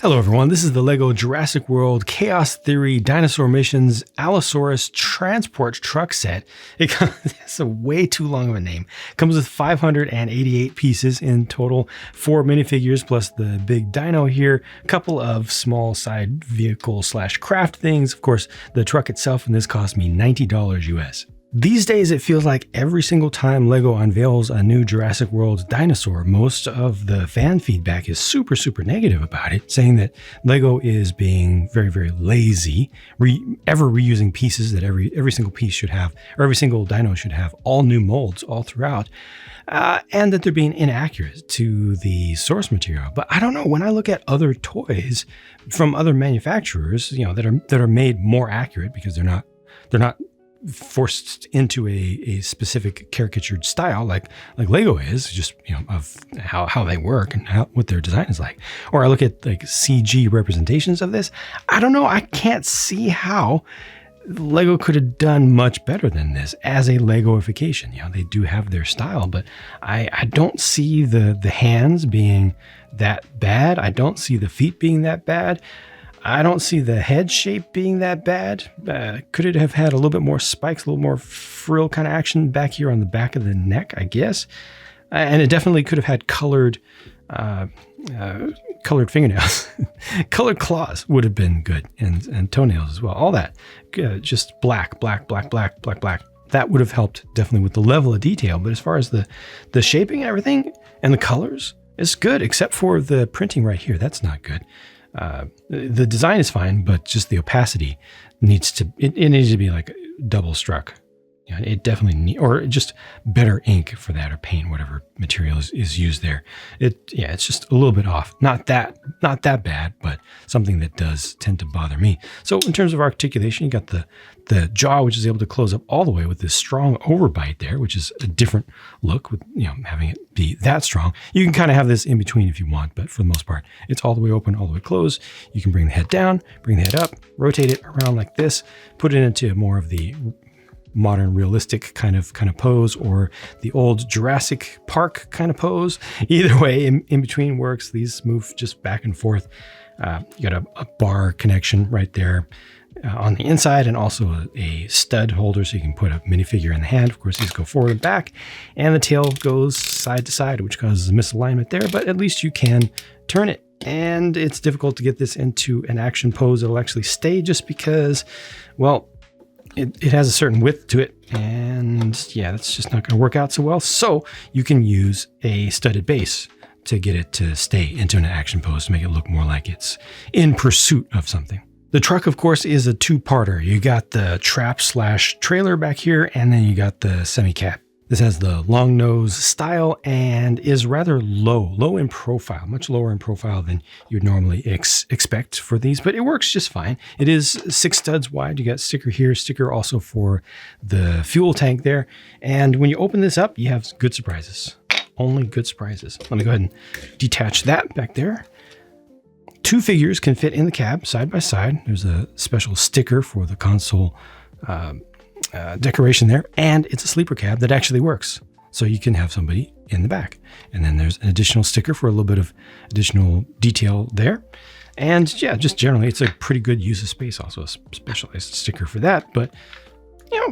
Hello everyone, this is the LEGO Jurassic World Chaos Theory Dinosaur Missions Allosaurus Transport Truck Set. It's a way too long of a name. It comes with 588 pieces in total, 4 minifigures plus the big dino here, a couple of small side vehicle / craft things. Of course, the truck itself, and this cost me $90 US. These days, it feels like every single time LEGO unveils a new Jurassic World dinosaur, most of the fan feedback is super negative about it, saying that LEGO is being very lazy, ever reusing pieces that every single piece should have, or every single dino should have all new molds all throughout, and that they're being inaccurate to the source material. But I don't know, when I look at other toys from other manufacturers, that are made more accurate because they're not forced into a specific caricatured style like Lego is, just of how they work and what their design is like. Or I look at like CG representations of this. I don't know. I can't see how Lego could have done much better than this as a Legoification. They do have their style, but I don't see the hands being that bad. I don't see the feet being that bad. I don't see the head shape being that bad. Could it have had a little bit more spikes, a little more frill kind of action back here on the back of the neck, I guess? And it definitely could have had colored fingernails. Colored claws would have been good, and toenails as well. All that. Just black. That would have helped definitely with the level of detail. But as far as the shaping and everything and the colors, it's good, except for the printing right here. That's not good. The design is fine, but just the opacity needs to be like double struck. It definitely or just better ink for that, or paint, whatever material is used there. It's just a little bit off. Not that bad, but something that does tend to bother me. So in terms of articulation, you got the jaw, which is able to close up all the way with this strong overbite there, which is a different look with having it be that strong. You can kind of have this in between if you want, but for the most part, it's all the way open, all the way closed. You can bring the head down, bring the head up, rotate it around like this, put it into more of the modern realistic kind of pose, or the old Jurassic Park kind of pose. Either way, in between works. These move just back and forth. You got a bar connection right there on the inside, and also a stud holder so you can put a minifigure in the hand. Of course, these go forward and back, and the tail goes side to side, which causes a misalignment there, but at least you can turn it. And it's difficult to get this into an action pose that'll actually stay, just because, well, it has a certain width to it, and that's just not going to work out so well. So you can use a studded base to get it to stay into an action pose, to make it look more like it's in pursuit of something. The truck, of course, is a two-parter. You got the trap / trailer back here, and then you got the semi-cab. This has the long nose style and is rather low in profile, much lower in profile than you'd normally expect for these, but it works just fine. It is 6 studs wide. You got sticker here, sticker also for the fuel tank there. And when you open this up, you have good surprises. Only good surprises. Let me go ahead and detach that back there. 2 figures can fit in the cab side by side. There's a special sticker for the console decoration there, and it's a sleeper cab that actually works, so you can have somebody in the back. And then there's an additional sticker for a little bit of additional detail there. And just generally, it's a pretty good use of space. Also a specialized sticker for that, but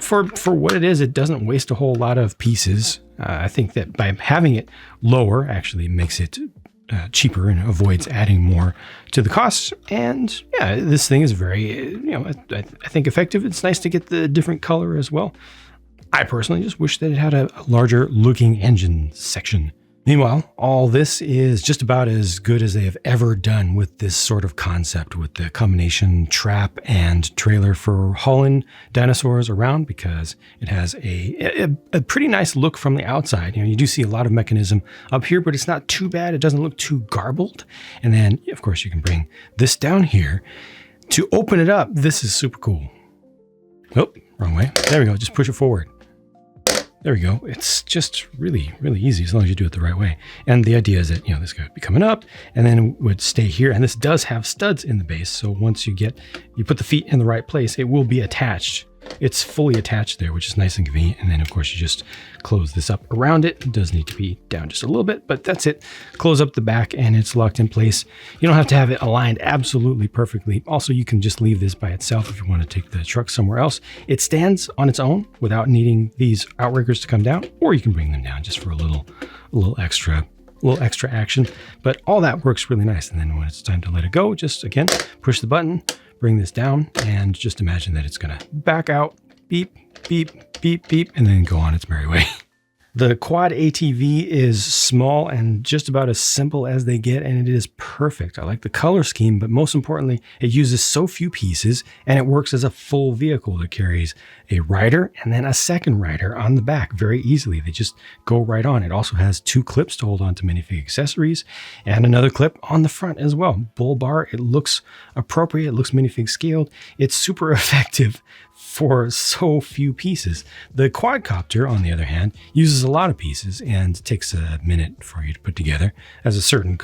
for what it is, it doesn't waste a whole lot of pieces. I think that by having it lower actually makes it cheaper and avoids adding more to the costs. And this thing is very, I think effective. It's nice to get the different color as well. I personally just wish that it had a larger looking engine section. Meanwhile, all this is just about as good as they have ever done with this sort of concept, with the combination trap and trailer for hauling dinosaurs around, because it has a pretty nice look from the outside. You do see a lot of mechanism up here, but it's not too bad. It doesn't look too garbled. And then, of course, you can bring this down here to open it up. This is super cool. Oh, wrong way. There we go. Just push it forward. There we go. It's just really easy as long as you do it the right way. And the idea is that, this could be coming up and then it would stay here. And this does have studs in the base. So once you put the feet in the right place, it will be attached it's fully attached there, which is nice and convenient. And then of course you just close this up around it. It does need to be down just a little bit, but that's it. Close up the back and it's locked in place. You don't have to have it aligned absolutely perfectly. Also, you can just leave this by itself if you want to take the truck somewhere else. It stands on its own without needing these outriggers to come down, or you can bring them down just for a little extra action. But all that works really nice. And then when it's time to let it go, just again, push the button, bring this down, and just imagine that it's going to back out, beep, beep, beep, beep, and then go on its merry way. The Quad ATV is small and just about as simple as they get, and it is perfect. I like the color scheme, but most importantly, it uses so few pieces, and it works as a full vehicle that carries a rider and then a second rider on the back very easily. They just go right on. It also has 2 clips to hold on to minifig accessories and another clip on the front as well. Bull bar, it looks appropriate. It looks minifig scaled. It's super effective for so few pieces. The Quadcopter, on the other hand, uses a lot of pieces and takes a minute for you to put together. Has a certain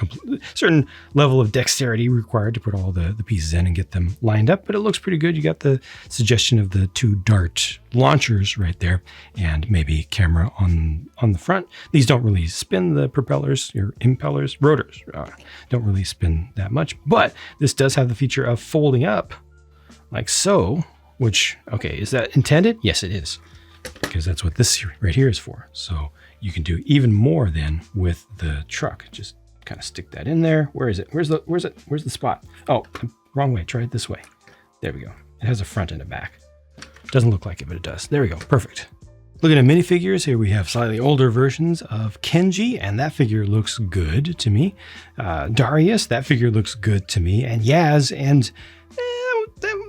level of dexterity required to put all the pieces in and get them lined up, but it looks pretty good. You got the suggestion of the 2 dart launchers right there and maybe camera on the front. These don't really spin, the propellers or impellers, rotors don't really spin that much, but this does have the feature of folding up like so. Which, okay, is that intended? Yes, it is, because that's what this right here is for. So you can do even more then with the truck. Just kind of stick that in there. Where is it? Where's the spot? Oh, wrong way. Try it this way. There we go. It has a front and a back. Doesn't look like it, but it does. There we go. Perfect. Looking at minifigures, here we have slightly older versions of Kenji, and that figure looks good to me. Darius, that figure looks good to me. And Yaz, and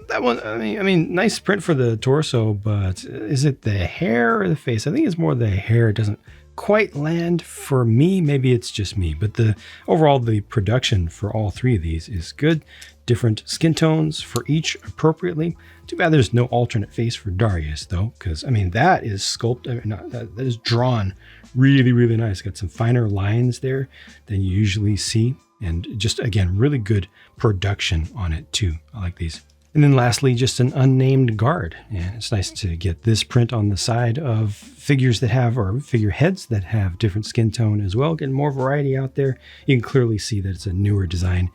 that one, I mean, nice print for the torso, but is it the hair or the face? I think it's more the hair. It doesn't quite land for me. Maybe it's just me, but overall, the production for all 3 of these is good. Different skin tones for each appropriately. Too bad there's no alternate face for Darius though, because I mean, that is sculpted, that is drawn really, really nice. Got some finer lines there than you usually see. And just, again, really good production on it too. I like these. And then lastly, just an unnamed guard. And it's nice to get this print on the side of figures that have, or figure heads that have different skin tone as well. Getting more variety out there. You can clearly see that it's a newer design.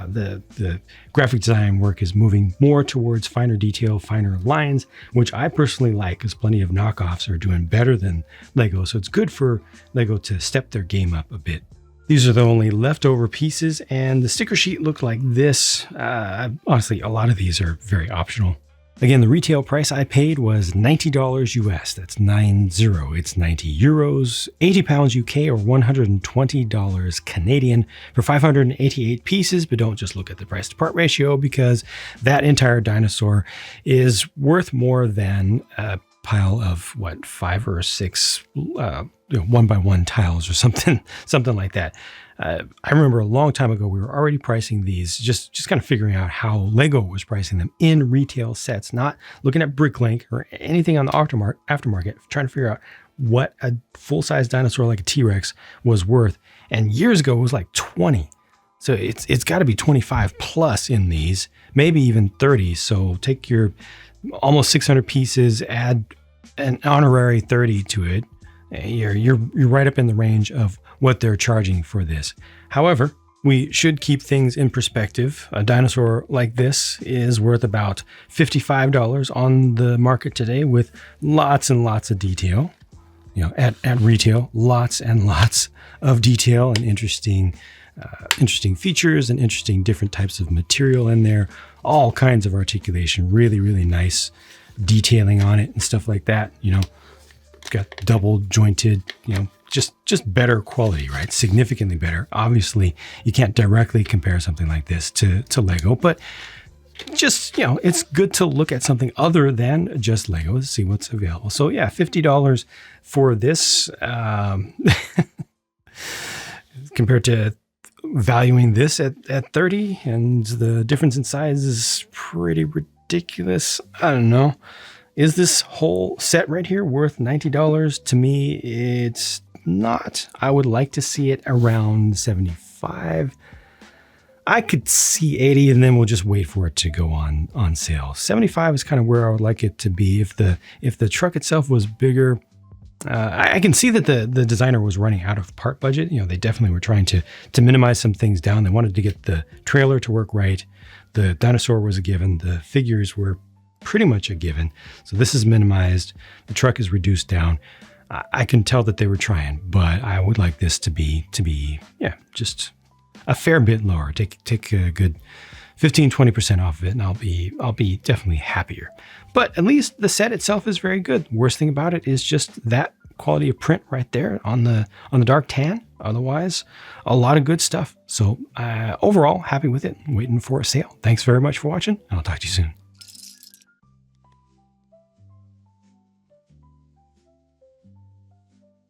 The graphic design work is moving more towards finer detail, finer lines, which I personally like, because plenty of knockoffs are doing better than Lego. So it's good for Lego to step their game up a bit. These are the only leftover pieces, and the sticker sheet looked like this. Honestly, a lot of these are very optional. Again, the retail price I paid was $90 US. That's 90. It's 90 euros, 80 pounds UK, or $120 Canadian for 588 pieces. But don't just look at the price to part ratio, because that entire dinosaur is worth more than a pile of 5 or 6 1x1 tiles or something like that. I remember a long time ago, we were already pricing these, just kind of figuring out how Lego was pricing them in retail sets, not looking at Bricklink or anything on the aftermarket, trying to figure out what a full-size dinosaur like a T-Rex was worth. And years ago, it was like 20. So it's got to be 25 plus in these, maybe even 30. So take your almost 600 pieces, add an honorary 30 to it. You're right up in the range of what they're charging for this. However, we should keep things in perspective. A dinosaur like this is worth about $55 on the market today, with lots and lots of detail. At retail, lots and lots of detail and interesting features and interesting different types of material in there. All kinds of articulation, really, really nice detailing on it and stuff like that. It's got double jointed, just better quality, right? Significantly better. Obviously, you can't directly compare something like this to Lego, but just, it's good to look at something other than just Lego to see what's available. So yeah, $50 for this, compared to valuing this at 30, and the difference in size is pretty ridiculous. I don't know. Is this whole set right here worth $90? To me, it's not. I would like to see it around 75. I could see 80, and then we'll just wait for it to go on sale. 75 is kind of where I would like it to be. If the truck itself was bigger, I can see that the designer was running out of part budget. You know, they definitely were trying to minimize some things down. They wanted to get the trailer to work right. The dinosaur was a given. The figures were pretty much a given. So this is minimized. The truck is reduced down. I can tell that they were trying, but I would like this to be just a fair bit lower. Take a good 15-20% off of it, and I'll be definitely happier. But at least the set itself is very good. Worst thing about it is just that quality of print right there on the dark tan. Otherwise, a lot of good stuff. So overall, happy with it. Waiting for a sale. Thanks very much for watching. I'll talk to you soon.